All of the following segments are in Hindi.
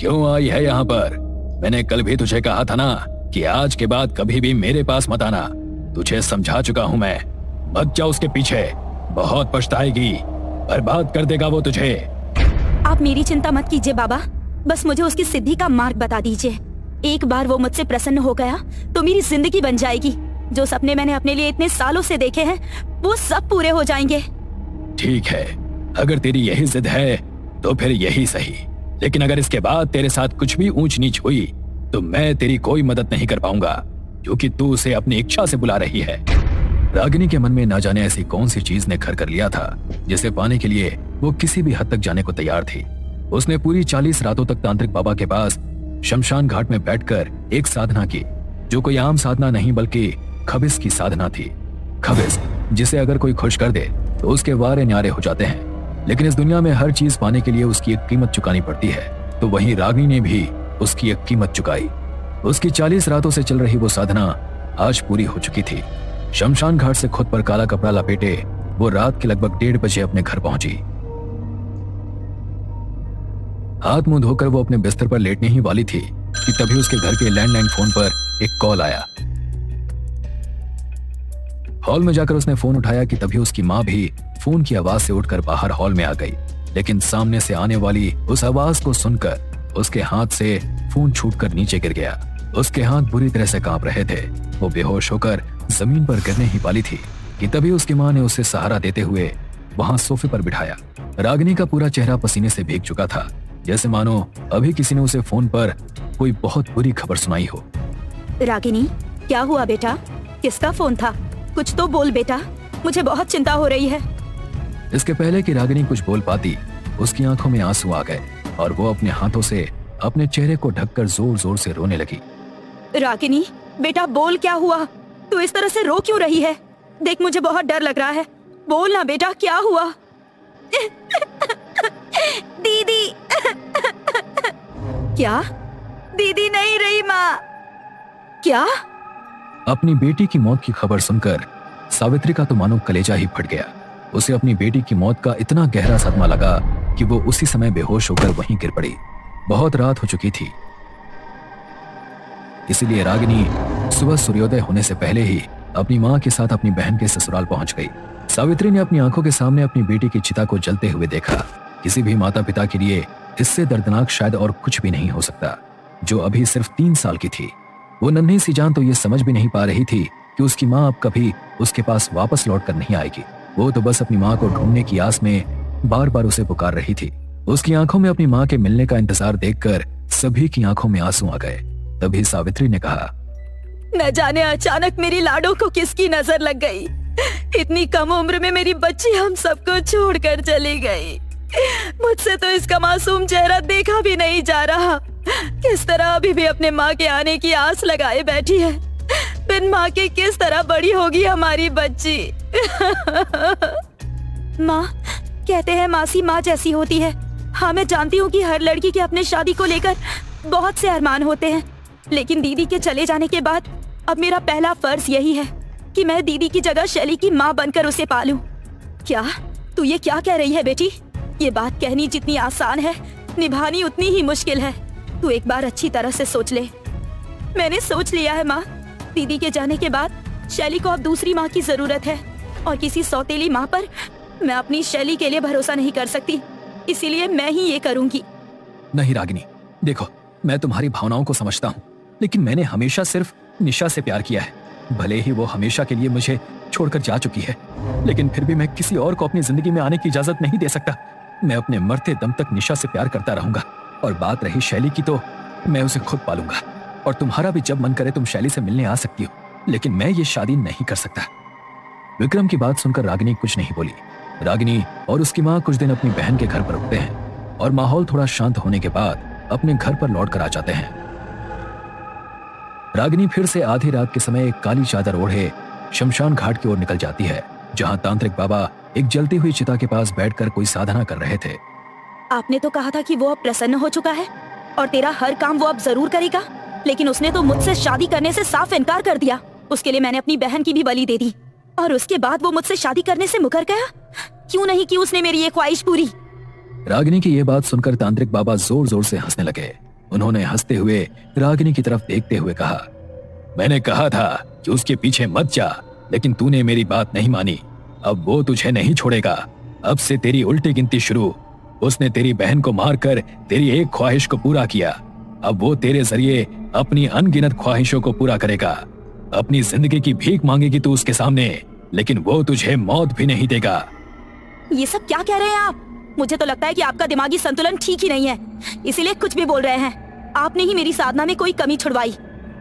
क्यों आई है यहाँ पर? मैंने कल भी तुझे कहा था ना कि आज के बाद कभी भी मेरे पास मत आना। तुझे समझा चुका हूँ मैं। मत जा उसके पीछे, बहुत पछताएगी, बर्बाद कर देगा वो तुझे। आप मेरी चिंता मत कीजिए बाबा, बस मुझे उसकी सिद्धि का मार्ग बता दीजिए। एक बार वो मुझसे प्रसन्न हो गया तो मेरी जिंदगी बन जाएगी। जो सपने मैंने अपने लिए इतने सालों से देखे हैं वो सब पूरे हो जाएंगे। ठीक है, अगर तेरी यही जिद है तो फिर यही सही, लेकिन अगर इसके बाद तेरे साथ कुछ भी ऊंच नीच हुई तो मैं तेरी कोई मदद नहीं कर पाऊंगा, क्योंकि तू उसे अपनी इच्छा से बुला रही है। रागिनी के मन में ना जाने ऐसी कौन सी चीज ने घर कर लिया था जिसे पाने के लिए वो किसी भी हद तक जाने को तैयार थी। उसने पूरी 40 रातों तक तांत्रिक बाबा के पास शमशान घाट में बैठकर एक साधना की, जो कोई आम साधना नहीं बल्कि खबिस की साधना थी। खबिस जिसे अगर कोई खुश कर दे तो उसके वारे न्यारे हो जाते हैं, लेकिन इस दुनिया में हर चीज पाने के लिए उसकी एक कीमत चुकानी पड़ती है। तो वहीं रागिनी ने भी उसकी एक कीमत चुकाई। उसकी 40 रातों से चल रही वो साधना आज पूरी हो चुकी थी। शमशान घाट से खुद पर काला कपड़ा लपेटे वो रात के लगभग 1:30 बजे अपने घर पहुंची। हाथ मुंह धोकर वो अपने बिस्तर पर लेटने ही वाली थी कि तभी उसके घर के लैंडलाइन फोन पर एक कॉल आया। हॉल में जाकर उसने फोन उठाया कि तभी उसकी माँ भी फोन की आवाज से उठकर बाहर हॉल में आ गई, लेकिन सामने से आने वाली उस आवाज को सुनकर उसके हाथ से फोन छूटकर नीचे गिर गया। उसके हाथ बुरी तरह से कांप रहे थे। वो बेहोश होकर जमीन पर गिरने ही वाली थी कि तभी उसकी माँ ने उसे सहारा देते हुए वहां सोफे पर बिठाया। रागिनी का पूरा चेहरा पसीने से भीग चुका था, जैसे मानो अभी किसी ने उसे फोन पर कोई बहुत बुरी खबर सुनाई हो। रागिनी, क्या हुआ बेटा? किसका फोन था? कुछ तो बोल बेटा, मुझे बहुत चिंता हो रही है। इसके पहले कि रागिनी कुछ बोल पाती, उसकी आंखों में आंसू आ गए और वो अपने हाथों से अपने चेहरे को ढककर जोर जोर से रोने लगी। रागिनी बेटा, बोल क्या हुआ? तू इस तरह से रो क्यों रही है? देख, मुझे बहुत डर लग रहा है। बोल ना बेटा, क्या हुआ? दीदी। क्या? दीदी नहीं रही माँ। क्या? अपनी बेटी की मौत की खबर सुनकर सावित्री का तो मानो कलेजा ही फट गया। उसे अपनी बेटी की मौत का इतना गहरा सदमा लगा कि वो उसी समय बेहोश होकर वहीं गिर पड़ी। बहुत रात हो चुकी थी, इसीलिए रागिनी सुबह सूर्योदय होने से पहले ही अपनी माँ के साथ अपनी बहन के ससुराल पहुंच गई। सावित्री ने अपनी आंखों के सामने अपनी बेटी की चिता को जलते हुए देखा। किसी भी माता पिता के लिए इससे दर्दनाक शायद और कुछ भी नहीं हो सकता, जो अभी सिर्फ 3 साल की थी। वो नन्ही सी जान तो ये समझ भी नहीं पा रही थी कि उसकी माँ अब कभी उसके पास वापस लौट कर नहीं आएगी। वो तो बस अपनी माँ को ढूंढने की आस में बार बार उसे पुकार रही थी। उसकी आंखों में अपनी माँ के मिलने का इंतजार देखकर सभी की आंखों में आंसू आ गए। तभी सावित्री ने कहा, न जाने अचानक मेरी लाडो को किसकी नजर लग गई। इतनी कम उम्र में मेरी बच्ची हम सबको छोड़कर चली गई। मुझसे तो इसका मासूम चेहरा देखा भी नहीं जा रहा। किस तरह अभी भी अपने माँ के आने की आस लगाए बैठी है। बिन माँ के किस तरह बड़ी होगी हमारी बच्ची। माँ, कहते हैं मासी माँ जैसी होती है। हाँ, मैं जानती हूँ कि हर लड़की के अपने शादी को लेकर बहुत से अरमान होते हैं, लेकिन दीदी के चले जाने के बाद अब मेरा पहला फर्ज यही है कि मैं दीदी की जगह शैली की माँ बनकर उसे पालूं। क्या तू ये क्या कह रही है बेटी? ये बात कहनी जितनी आसान है, निभानी उतनी ही मुश्किल है। तू एक बार अच्छी तरह से सोच ले। मैंने सोच लिया है माँ। दीदी के जाने के बाद शैली को अब दूसरी माँ की जरूरत है, और किसी सौतेली माँ पर मैं अपनी शैली के लिए भरोसा नहीं कर सकती। इसीलिए मैं ही ये करूँगी। नहीं रागिनी, देखो, मैं तुम्हारी भावनाओं को समझता हूँ, लेकिन मैंने हमेशा सिर्फ निशा से प्यार किया है। भले ही वो हमेशा के लिए मुझे छोड़कर जा चुकी है, लेकिन फिर भी मैं किसी और को अपनी जिंदगी में आने की इजाजत नहीं दे सकता। मैं अपने मरते दम तक निशा से प्यार करता रहूंगा। और बात रही शैली की, तो मैं उसे खुद पालूंगा। और तुम्हारा भी जब मन करे तुम शैली से मिलने आ सकती हो, लेकिन मैं ये शादी नहीं कर सकता। विक्रम की बात सुनकर रागिनी कुछ नहीं बोली। रागिनी और उसकी माँ कुछ दिन अपनी बहन के घर पर रुकते हैं और माहौल थोड़ा शांत होने के बाद अपने घर पर लौट कर आ जाते हैं। रागिनी फिर से आधी रात के समय एक काली चादर ओढ़े शमशान घाट की ओर निकल जाती है, जहां तांत्रिक बाबा एक जलती हुई चिता के पास बैठकर कोई साधना कर रहे थे। आपने तो कहा था कि वो अब प्रसन्न हो चुका है और तेरा हर काम वो अब जरूर करेगा, लेकिन उसने तो मुझसे शादी करने से साफ इनकार कर दिया। उसके लिए मैंने अपनी बहन की भी बलि दे दी, और उसके बाद वो मुझसे शादी करने से मुकर गया। क्यों नहीं की उसने मेरी ये ख्वाहिश पूरी? रागिनी की ये बात सुनकर तांत्रिक बाबा जोर जोर से हंसने लगे। उन्होंने हंसते हुए रागिनी की तरफ देखते हुए कहा, मैंने कहा था कि उसके पीछे मत जा, लेकिन तूने मेरी बात नहीं मानी। अब वो तुझे नहीं छोड़ेगा। अब से तेरी उल्टी गिनती शुरू। उसने तेरी बहन को मारकर तेरी एक ख्वाहिश को पूरा किया। अब वो तेरे जरिए अपनी अनगिनत ख्वाहिशों को पूरा करेगा। अपनी जिंदगी की भीख मांगेगी तू उसके सामने, लेकिन वो तुझे मौत भी नहीं देगा। ये सब क्या कह रहे हैं आप? मुझे तो लगता है कि आपका दिमागी संतुलन ठीक ही नहीं है, इसीलिए कुछ भी बोल रहे हैं। आपने ही मेरी साधना में कोई कमी छुड़वाई,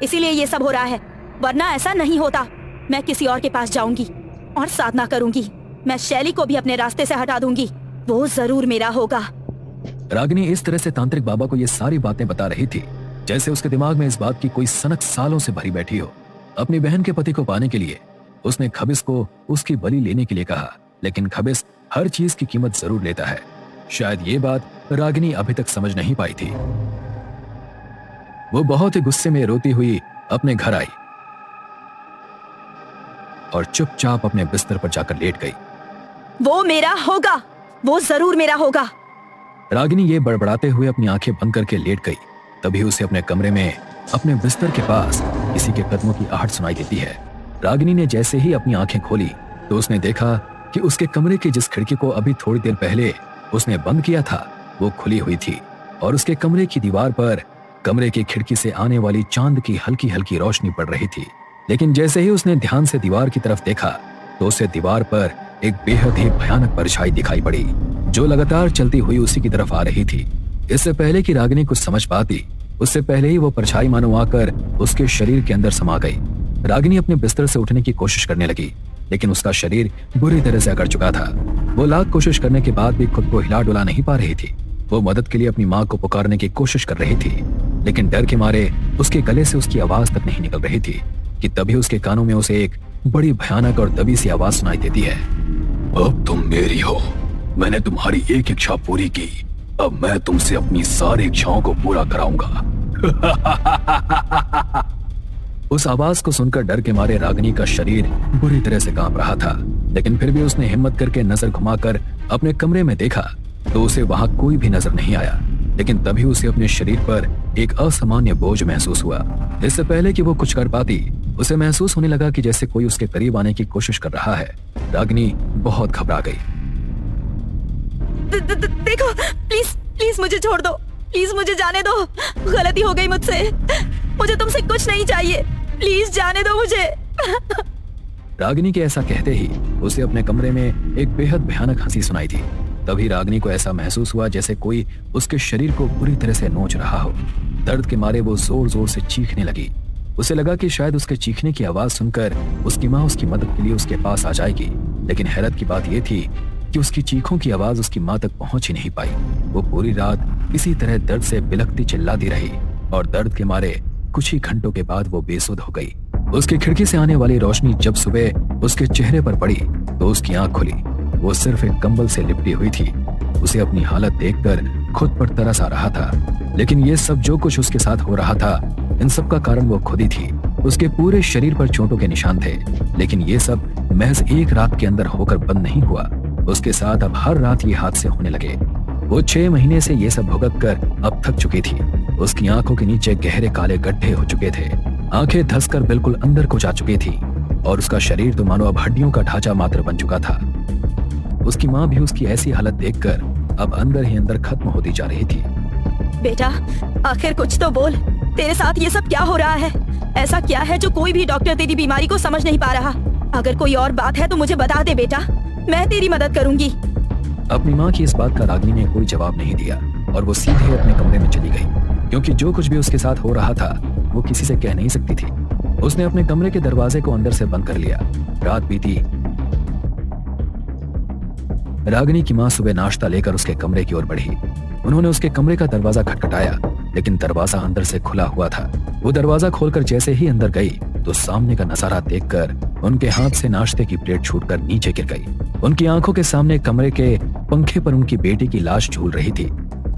इसीलिए ये सब हो रहा है, वरना ऐसा नहीं होता। मैं किसी और के पास जाऊंगी और साधना करूंगी। मैं शैली को भी अपने रास्ते से हटा दूंगी, वो जरूर मेरा होगा। रागिनी इस तरह से तांत्रिक बाबा को ये सारी बातें बता रही थी जैसे उसके दिमाग में इस बात की कोई सनक सालों से भरी बैठी हो। अपनी बहन के पति को पाने के लिए उसने खबिस को उसकी बलि लेने के लिए कहा, लेकिन खबिस हर चीज की कीमत जरूर लेता है। शायद ये बात रागिनी अभी तक समझ नहीं पाई थी। वो बहुत ही गुस्से में रोती हुई अपने घर आई और चुपचाप अपने बिस्तर पर जाकर लेट गई। वो मेरा होगा, वो जरूर मेरा होगा। रागिनी ये बड़बड़ाते हुए अपनी आंखें बंद करके लेट गई। तभी उसे अपने कमरे में अपने बिस्तर के पास किसी के कदमों की आहट सुनाई देती है। रागिनी ने जैसे ही अपनी आंखें खोली तो उसने देखा कि उसके कमरे की जिस खिड़की को अभी थोड़ी देर पहले उसने बंद किया था वो खुली हुई थी और उसके कमरे की दीवार पर कमरे की खिड़की से आने वाली चांद की हल्की हल्की रोशनी पड़ रही थी। लेकिन जैसे ही उसने ध्यान से दीवार की तरफ देखा तो उसे दीवार पर एक बेहद ही भयानक परछाई दिखाई पड़ी जो लगातार चलती हुई उसी की तरफ आ रही थी। इससे पहले कि रागिनी कुछ समझ पाती, उससे पहले ही वो परछाई मानो आकर उसके शरीर के अंदर समा गई। रागिनी अपने बिस्तर से उठने की कोशिश करने लगी, लेकिन उसका शरीर बुरी तरह से अकड़ चुका था। वो लाख कोशिश करने के बाद भी खुद को हिला डुला नहीं पा रही थी। वो मदद के लिए अपनी माँ को पुकारने की कोशिश कर रही थी, लेकिन डर के मारे उसके गले से उसकी आवाज तक नहीं निकल रही थी कि तभी उसके कानों में उसे एक बड़ी भयानक और दबी सी आवाज सुनाई देती है। अब तुम मेरी हो, मैंने तुम्हारी एक इच्छा पूरी की, अब मैं तुमसे अपनी सारी इच्छाओं को पूरा कराऊंगा। उस आवाज को सुनकर डर के मारे रागिनी का शरीर बुरी तरह से कांप रहा था, लेकिन फिर भी उसने हिम्मत करके नजर घुमाकर अपने कमरे में देखा तो उसे वहां कोई भी नजर नहीं आया। लेकिन तभी उसे अपने शरीर पर एक असामान्य बोझ महसूस हुआ। इससे पहले कि वो कुछ कर पाती, उसे महसूस होने लगा कि जैसे कोई उसके करीब आने की कोशिश कर रहा है। रागिनी बहुत घबरा गई। देखो, प्लीज प्लीज मुझे छोड़ दो, प्लीज मुझे जाने दो, गलती हो गई मुझसे, मुझे तुमसे कुछ नहीं चाहिए, प्लीज जाने दो मुझे। रागिनी के ऐसा कहते ही उसे अपने कमरे में एक बेहद भयानक हंसी सुनाई थी। तभी रागिनी को ऐसा महसूस हुआ जैसे कोई उसके शरीर को बुरी तरह से नोच रहा हो। दर्द के मारे वो जोर जोर से चीखने लगी। उसे लगा कि शायद उसके चीखने की आवाज सुनकर उसकी माँ उसकी मदद के लिए उसके पास आ जाएगी, लेकिन हैरत की बात यह थी कि उसकी चीखों की आवाज उसकी माँ तक पहुंच ही नहीं पाई। वो पूरी रात इसी तरह दर्द से बिलखती चिल्लाती रही और दर्द के मारे कुछ ही घंटों के बाद वो बेसुध हो गई। उसकी खिड़की से आने वाली रोशनी जब सुबह उसके चेहरे पर पड़ी तो उसकी आंख खुली। वो सिर्फ एक कंबल से लिपटी हुई थी। उसे अपनी हालत देखकर खुद पर तरस आ रहा था, लेकिन ये सब जो कुछ उसके साथ हो रहा था, इन सब का कारण वो खुद ही थी। उसके पूरे शरीर पर चोटों के निशान थे, लेकिन ये सब महज एक रात के अंदर होकर बंद नहीं हुआ। उसके साथ अब हर रात ये हादसे होने लगे। वो 6 महीने से ये सब भुगत कर अब थक चुकी थी। उसकी आंखों के नीचे गहरे काले गड्ढे हो चुके थे, आंखें धंसकर बिल्कुल अंदर को जा चुकी थी और उसका शरीर तो मानो अब हड्डियों का ढांचा मात्र बन चुका था। उसकी माँ भी उसकी ऐसी हालत देखकर अब अंदर ही अंदर खत्म होती जा रही थी। बेटा, आखिर कुछ तो बोल, तेरे साथ ये सब क्या हो रहा है? ऐसा क्या है जो कोई भी डॉक्टर तेरी बीमारी को समझ नहीं पा रहा? अगर कोई और बात है तो मुझे बता दे बेटा, मैं तेरी मदद करूंगी। अपनी माँ की इस बात का रागिनी ने कोई जवाब नहीं दिया और वो सीधे अपने कमरे में चली गई, क्योंकि जो कुछ भी उसके साथ हो रहा था वो किसी से कह नहीं सकती थी। उसने अपने कमरे के दरवाजे को अंदर से बंद कर लिया। रात बीती। रागिनी की माँ सुबह नाश्ता लेकर उसके कमरे की ओर बढ़ी। उन्होंने उसके कमरे का दरवाजा खटखटाया, लेकिन दरवाजा अंदर से खुला हुआ था। वो दरवाजा खोलकर जैसे ही अंदर गई तो सामने का नजारा देखकर उनके हाथ से नाश्ते की प्लेट छूटकर नीचे गिर गई। उनकी आंखों के सामने कमरे के पंखे पर उनकी बेटी की लाश झूल रही थी।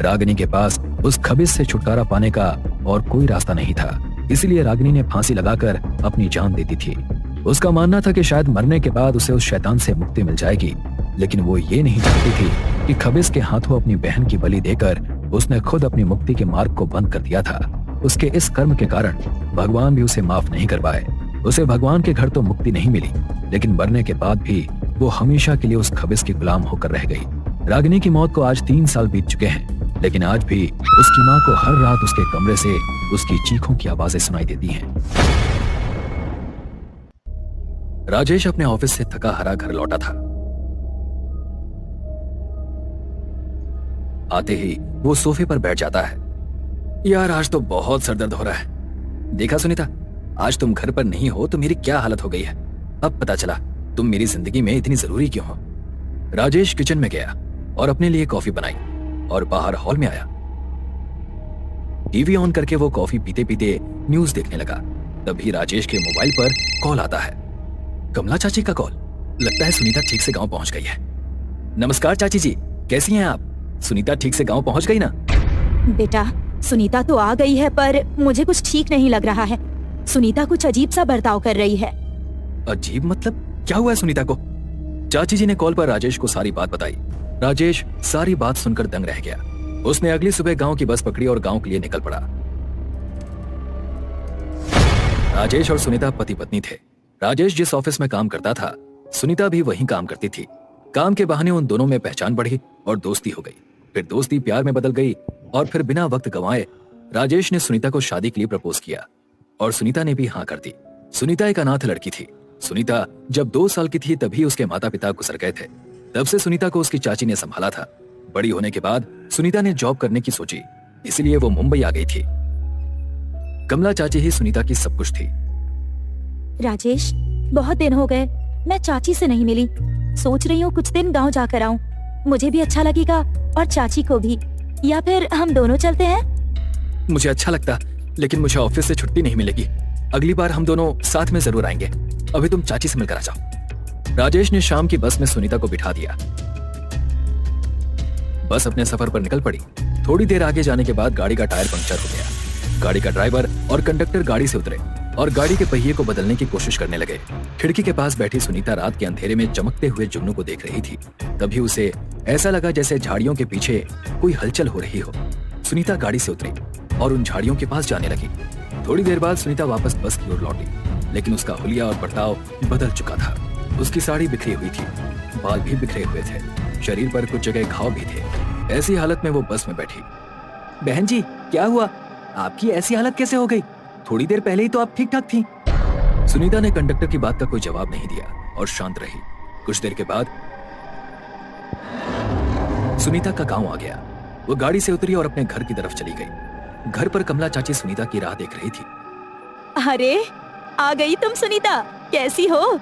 रागिनी के पास उस खबीस से छुटकारा पाने का और कोई रास्ता नहीं था, इसलिए रागिनी ने फांसी लगाकर अपनी जान दे दी थी। उसका मानना था कि शायद मरने के बाद उसे उस शैतान से मुक्ति मिल जाएगी, लेकिन वो ये नहीं चाहती थी कि खबीस के हाथों अपनी बहन की बलि देकर उसने खुद अपनी मुक्ति के मार्ग को बंद कर दिया था। उसके इस कर्म के कारण भगवान भी उसे माफ नहीं कर पाए। उसे भगवान के घर तो मुक्ति नहीं मिली, लेकिन मरने के बाद भी वो हमेशा के लिए उस खबिस की गुलाम होकर रह गई। रागिनी की मौत को आज 3 साल बीत चुके हैं, लेकिन आज भी उसकी माँ को हर रात उसके कमरे से उसकी चीखों की आवाजें सुनाई देती हैं। राजेश अपने ऑफिस से थका हारा घर लौटा था। आते ही वो सोफे पर बैठ जाता है। यार आज तो बहुत सरदर्द हो रहा है। देखा सुनीता, आज तुम घर पर नहीं हो तो मेरी क्या हालत हो गई है। अब पता चला तुम मेरी जिंदगी में इतनी जरूरी क्यों हो। राजेश किचन में गया और अपने लिए कॉफी बनाई और बाहर हॉल में आया। टीवी ऑन करके वो कॉफी पीते पीते न्यूज देखने लगा। तभी राजेश के मोबाइल पर कॉल आता है। कमला चाची का कॉल। लगता है सुनीता ठीक से गांव पहुंच गई है। नमस्कार चाची जी, कैसी हैं आप? सुनीता ठीक से गांव पहुंच गई ना? बेटा, सुनीता तो आ गई है, पर मुझे कुछ ठीक नहीं लग रहा है। सुनीता कुछ अजीब सा बर्ताव कर रही है। अजीब मतलब? क्या हुआ है सुनीता को? चाची जी ने कॉल पर राजेश को सारी बात बताई। राजेश सारी बात सुनकर दंग रह गया। उसने अगली सुबह गांव की बस पकड़ी और गांव के लिए निकल पड़ा। राजेश और सुनीता पति पत्नी थे। राजेश जिस ऑफिस में काम करता था, सुनीता भी वहीं काम करती थी। काम के बहाने उन दोनों में पहचान बढ़ी और दोस्ती हो गई। फिर दोस्ती प्यार में बदल गई और फिर बिना वक्त गंवाए राजेश ने सुनीता को शादी के लिए प्रपोज किया और सुनीता ने भी हाँ कर दी। सुनीता एक अनाथ लड़की थी। सुनीता जब 2 साल की थी तभी उसके माता पिता गुजर गए थे। तब से सुनीता को उसकी चाची ने संभाला था। बड़ी होने के बाद सुनीता ने जॉब करने की सोची, इसलिए वो मुंबई आ गई थी। कमला चाची ही सुनीता की सब कुछ थी। राजेश, बहुत दिन हो गए, मैं चाची से नहीं मिली। सोच रही हूँ कुछ दिन गांव जाकर आऊँ, मुझे भी अच्छा लगेगा और चाची को भी। या फिर हम दोनों चलते हैं? मुझे अच्छा लगता, लेकिन मुझे ऑफिस से छुट्टी नहीं मिलेगी। अगली बार हम दोनों साथ में जरूर आएंगे। अभी तुम चाची से मिलकर आ जाओ। राजेश ने शाम की बस में सुनीता को बिठा दिया। बस अपने सफर पर निकल पड़ी। थोड़ी देर आगे जाने के बाद गाड़ी का टायर पंक्चर हो गया। गाड़ी का ड्राइवर और कंडक्टर गाड़ी से उतरे और गाड़ी के पहिए को बदलने की कोशिश करने लगे। खिड़की के पास बैठी सुनीता रात के अंधेरे में चमकते हुए जुगनू को देख रही थी। तभी उसे ऐसा लगा जैसे झाड़ियों के पीछे कोई हलचल हो रही हो। सुनीता गाड़ी से उतरी और उन झाड़ियों के पास जाने लगी। थोड़ी देर बाद सुनीता वापस बस की ओर लौटी, लेकिन उसका हुलिया और बर्ताव बदल चुका था। उसकी साड़ी बिखरी हुई थी, बाल भी बिखरे हुए थे, शरीर पर कुछ जगह घाव भी थे। ऐसी हालत में वो बस में बैठी। बहन जी, क्या हुआ? आपकी ऐसी हालत कैसे हो गई? थोड़ी देर पहले ही तो आप ठीक ठाक थी। सुनीता ने कंडक्टर की बात का कोई जवाब नहीं दिया और शांत रही। कुछ देर के बाद सुनीता का गांव आ गया। वो गाड़ी से उतरी और अपने घर की तरफ चली गई। घर पर कमला चाची सुनीता की राह देख रही थी। अरे, आ गई तुम सुनीता, कैसी हो?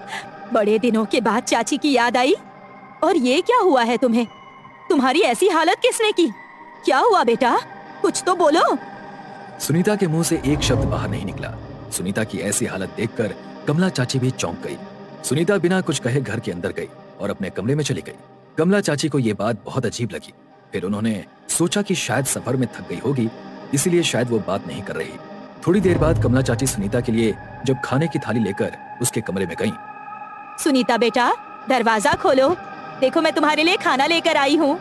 बड़े दिनों के बाद चाची की याद आई। और ये क्या हुआ है तुम्हें? तुम्हारी ऐसी हालत किसने की? क्या हुआ बेटा? कुछ तो बोलो। सुनीता के मुंह से एक शब्द बाहर नहीं निकला। सुनीता की ऐसी हालत देखकर कमला चाची भी चौंक गई। सुनीता बिना कुछ कहे घर के अंदर गई और अपने कमरे में चली गई। कमला चाची को ये बात बहुत अजीब लगी। फिर उन्होंने सोचा कि शायद सफर में थक गई होगी, इसीलिए शायद वो बात नहीं कर रही। थोड़ी देर बाद कमला चाची सुनीता के लिए जब खाने की थाली लेकर उसके कमरे में गईं। सुनीता बेटा, दरवाजा खोलो, देखो मैं तुम्हारे लिए खाना लेकर आई हूँ।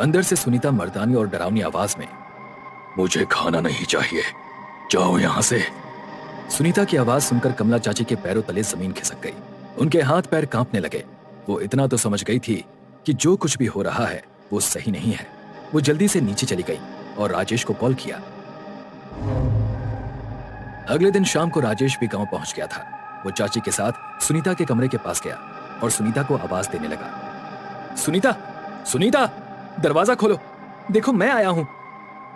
अंदर से सुनीता मर्दानी और डरावनी आवाज में, मुझे खाना नहीं चाहिए, जाओ यहाँ से। सुनीता की आवाज सुनकर कमला चाची के पैरों तले जमीन खिसक गई। उनके हाथ पैर कांपने लगे। वो इतना तो समझ गई थी कि जो कुछ भी हो रहा है वो सही नहीं है। वो जल्दी से नीचे चली गई और राजेश को कॉल किया। अगले दिन शाम को राजेश भी गांव पहुंच गया था। वो चाची के साथ सुनीता के कमरे के पास गया और सुनीता को आवाज देने लगा। सुनीता, सुनीता, दरवाजा खोलो, देखो मैं आया हूं।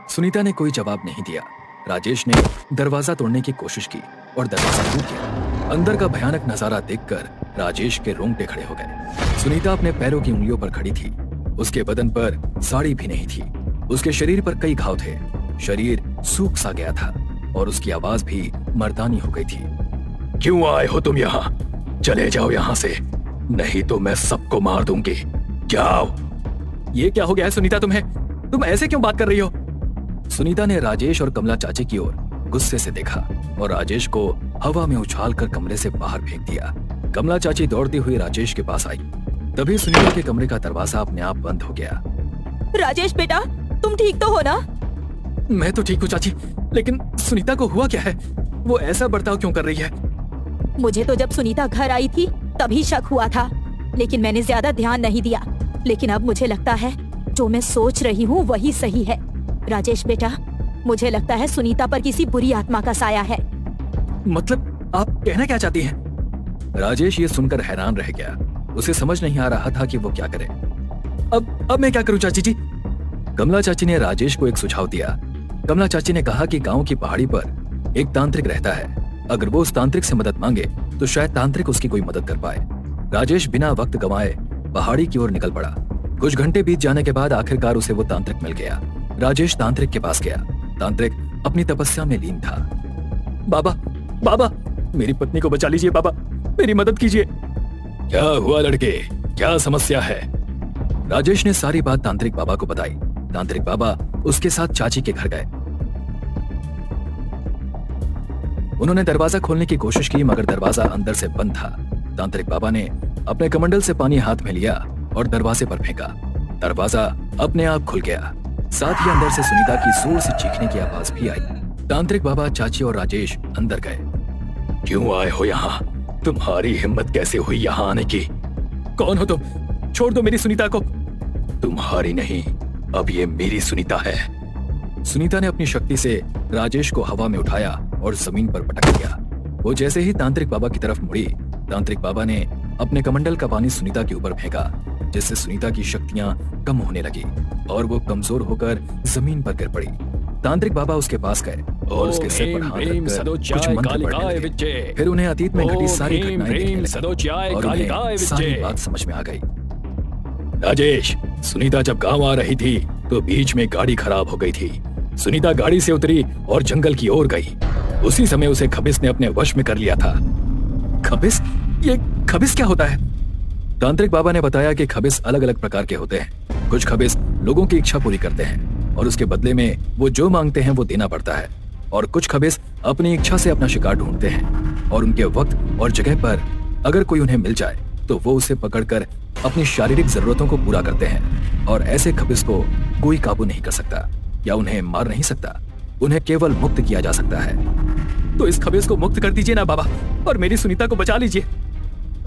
सुनीता ने कोई जवाब नहीं दिया। राजेश ने दरवाजा तोड़ने की कोशिश की और दरवाजा टूट गया। अंदर का भयानक नजारा देखकर राजेश के रोंगटे खड़े हो गए। सुनीता अपने पैरों की उंगलियों पर खड़ी थी। उसके बदन पर साड़ी भी नहीं थी। उसके शरीर पर कई घाव थे। शरीर सूख सा गया था और उसकी आवाज भी मर्दानी हो गई थी। क्यों आए हो तुम यहाँ? चले जाओ यहाँ से, नहीं तो मैं सबको मार दूंगी। जाओ। ये क्या हो गया है सुनीता तुम्हें? तुम ऐसे क्यों बात कर रही हो? सुनीता ने राजेश और कमला चाची की ओर गुस्से से देखा और राजेश को हवा में उछालकर कमरे से बाहर फेंक दिया। कमला चाची दौड़ती हुई राजेश के पास आई। तभी सुनीता के कमरे का दरवाजा अपने आप बंद हो गया। राजेश बेटा, तुम ठीक तो हो ना? मैं तो ठीक हूँ चाची, लेकिन सुनीता को हुआ क्या है? वो ऐसा बर्ताव क्यों कर रही है? मुझे तो जब सुनीता घर आई थी तभी शक हुआ था, लेकिन मैंने ज्यादा ध्यान नहीं दिया। लेकिन अब मुझे लगता है जो मैं सोच रही हूँ वही सही है। राजेश बेटा, मुझे लगता है सुनीता पर किसी बुरी आत्मा का साया है। मतलब आप कहना क्या चाहती हैं? राजेश ये सुनकर हैरान रह गया। उसे समझ नहीं आ रहा था कि वो क्या करे। अब मैं क्या करूं चाची जी? कमला चाची ने राजेश को एक सुझाव दिया। कमला चाची ने कहा कि गांव की पहाड़ी पर एक तांत्रिक रहता है। अगर वो उस तांत्रिक से मदद मांगे तो शायद तांत्रिक उसकी कोई मदद कर पाए। राजेश बिना वक्त गंवाए पहाड़ी की ओर निकल पड़ा। कुछ घंटे बीत जाने के बाद आखिरकार उसे वो तांत्रिक मिल गया। राजेश तांत्रिक के पास गया। तांत्रिक अपनी तपस्या में लीन था। बाबा, मेरी पत्नी को बचा लीजिए बाबा, मेरी मदद कीजिए। क्या हुआ लड़के, क्या समस्या है? राजेश ने सारी बात तांत्रिक बाबा को बताई। तांत्रिक बाबा उसके साथ चाची के घर गए। उन्होंने दरवाजा खोलने की कोशिश की, मगर दरवाजा अंदर से बंद था। तांत्रिक बाबा ने अपने कमंडल से पानी हाथ में लिया और दरवाजे पर फेंका। दरवाजा अपने आप खुल गया। साथ ही अंदर से सुनीता की जोर से चीखने की आवाज भी आई। तांत्रिक बाबा, चाची और राजेश अंदर गए। क्यों आए हो यहाँ? तुम्हारी हिम्मत कैसे हुई यहाँ आने की? कौन हो तुम? छोड़ दो मेरी सुनीता को। तुम्हारी नहीं, अब ये मेरी सुनीता है। सुनीता ने अपनी शक्ति से राजेश को हवा में उठाया और जमीन पर पटक दिया। वो जैसे ही तांत्रिक बाबा की तरफ मुड़ी, तांत्रिक बाबा ने अपने कमंडल का पानी सुनीता के ऊपर फेंका, जिससे सुनीता की शक्तियां कम होने लगी और वो कमजोर होकर जमीन पर गिर पड़ी। तांत्रिक बाबा उसके पास गए और उसके सिर पर हाथ रखकर कुछ मंत्र पढ़ने लगे। फिर उन्हें अतीत में घटी सारी घटनाएं दिखने लगीं और उन्हें सारी बात समझ में आ गई। राजेश, सुनीता जब गांव आ रही थी तो बीच में गाड़ी खराब हो गई थी। सुनीता गाड़ी से उतरी और जंगल की ओर गई। उसी समय उसे खबिस ने अपने वश में कर लिया था। खबिस? ये खबिस क्या होता है? तांत्रिक बाबा ने बताया कि खबिस अलग अलग प्रकार के होते हैं। कुछ खबिस लोगों की इच्छा पूरी करते हैं और उसके बदले में वो जो मांगते हैं वो देना पड़ता है। और कुछ खबिस अपनी इच्छा से अपना शिकार ढूंढते हैं और उनके वक्त और जगह पर अगर कोई उन्हें मिल जाए तो वो उसे पकड़कर अपनी शारीरिक जरूरतों को पूरा करते हैं। और ऐसे खबिस को कोई काबू नहीं कर सकता या उन्हें मार नहीं सकता। उन्हें केवल मुक्त किया जा सकता है। तो इस खबिस को मुक्त कर दीजिए ना बाबा, और मेरी सुनीता को बचा लीजिए।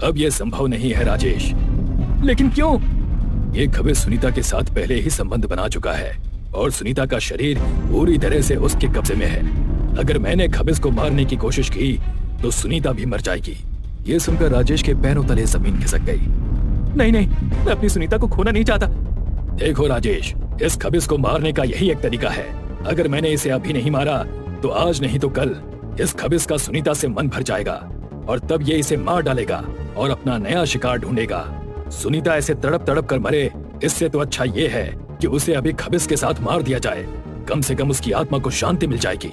अब यह संभव नहीं है राजेश। लेकिन क्यों? ये खबिस सुनीता के साथ पहले ही संबंध बना चुका है और सुनीता का शरीर पूरी तरह से उसके कब्जे में है। अगर मैंने खबिस को मारने की कोशिश की तो सुनीता भी मर जाएगी। ये सुनकर राजेश के पैरों तले जमीन खिसक गई। नहीं, मैं अपनी सुनीता को खोना नहीं चाहता। देखो राजेश, इस खबिस को मारने का यही एक तरीका है। अगर मैंने इसे अभी नहीं मारा तो आज नहीं तो कल इस खबिस का सुनीता से मन भर जाएगा और तब ये इसे मार डालेगा और अपना नया शिकार ढूंढेगा। सुनीता ऐसे तड़प तड़प कर मरे, इससे तो अच्छा ये है कि उसे अभी खबिस के साथ मार दिया जाए। कम से कम उसकी आत्मा को शांति मिल जाएगी।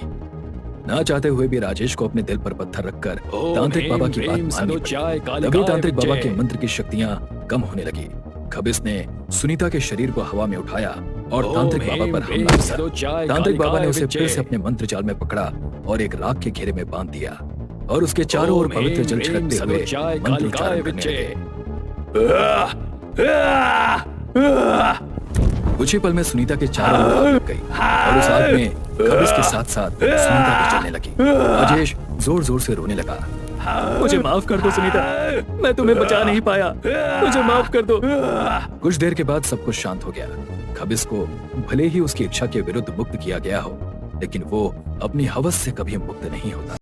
ना चाहते हुए भी राजेश को अपने दिल पर पत्थर रखकर तांत्रिक बाबा की बात माननी पड़ी। तभी तांत्रिक बाबा के मंत्र की शक्तियां कम होने लगी। खबिस ने सुनीता के शरीर को हवा में उठाया और तांत्रिक बाबा पर हमला किया। तांत्रिक बाबा ने उसे फिर से अपने मंत्र जाल में पकड़ा और एक राख के घेरे में बांध दिया और उसके चारों ओर पवित्र जल छिड़कते हुए मंत्रोच्चारण करने लगे। कुछ ही पल में सुनीता के चारों ओर आग लग गई और उस आग में खबिस के साथ साथ सुनीता भी जलने लगी। राजेश जोर जोर से रोने लगा। मुझे माफ कर दो सुनीता, मैं तुम्हें बचा नहीं पाया, मुझे माफ कर दो। कुछ देर के बाद सब कुछ शांत हो गया। खबिस को भले ही उसकी इच्छा के विरुद्ध मुक्त किया गया हो, लेकिन वो अपनी हवस से कभी मुक्त नहीं होता।